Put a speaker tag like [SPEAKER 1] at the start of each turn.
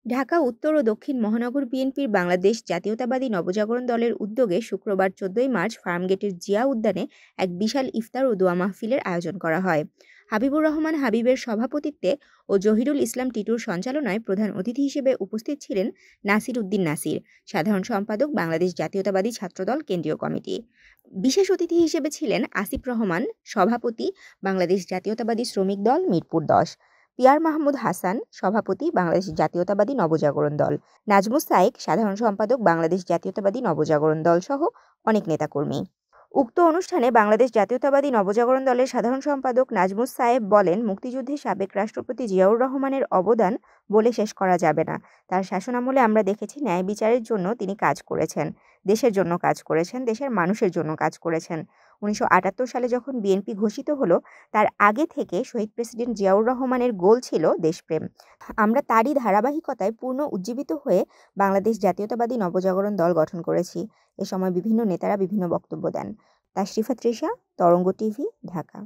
[SPEAKER 1] ঢাকা উত্তর ও দক্ষিণ মহানগর বিএনপির বাংলাদেশ জাতীয়তাবাদী নবজাগরণ দলের উদ্যোগে শুক্রবার ১৪ই মার্চ ফার্মগেটের জিয়া উদ্যানে এক বিশাল ইফতার ও দোয়া মাহফিলের আয়োজন করা হয়। হাবিবুর রহমান হাবিবের সভাপতিত্বে ও জহিরুল ইসলাম টিটুর সঞ্চালনায় প্রধান অতিথি হিসেবে উপস্থিত ছিলেন নাসির উদ্দিন নাসির, সাধারণ সম্পাদক, বাংলাদেশ জাতীয়তাবাদী ছাত্রদল কেন্দ্রীয় কমিটি। বিশেষ অতিথি হিসেবে ছিলেন আসিফ রহমান, সভাপতি, বাংলাদেশ জাতীয়তাবাদী শ্রমিক দল মিরপুর ১০, পিয়ার মাহমুদ হাসান, সভাপতি, বাংলাদেশ জাতীয়তাবাদী নবজাগরণ দল, নাজমুস সাইক, সাধারণ সম্পাদক, বাংলাদেশ জাতীয়তাবাদী নবজাগরণ দল সহ অনেক নেতাকর্মী। উক্ত অনুষ্ঠানে বাংলাদেশ জাতীয়তাবাদী নবজাগরণ দলের সাধারণ সম্পাদক নাজমুস সায়েব বলেন, মুক্তিযুদ্ধে সাবেক রাষ্ট্রপতি জিয়াউর রহমানের অবদান বলে শেষ করা যাবে না। তার শাসনামলে আমরা দেখেছি ন্যায় বিচারের জন্য তিনি কাজ করেছেন, দেশের জন্য কাজ করেছেন, দেশের মানুষের জন্য কাজ করেছেন। ১৯৭৮ সালে যখন বিএনপি ঘোষিত হলো, তার আগে থেকে শহীদ প্রেসিডেন্ট জিয়াউর রহমানের গোল ছিল দেশপ্রেম। আমরা তারই ধারাবাহিকতায় পূর্ণ উজ্জীবিত হয়ে বাংলাদেশ জাতীয়তাবাদী নবজাগরণ দল গঠন করেছি। এ সময় বিভিন্ন নেতারা বিভিন্ন বক্তব্য দেন। তাশরিফা তৃষা, তরঙ্গ টিভি, ঢাকা।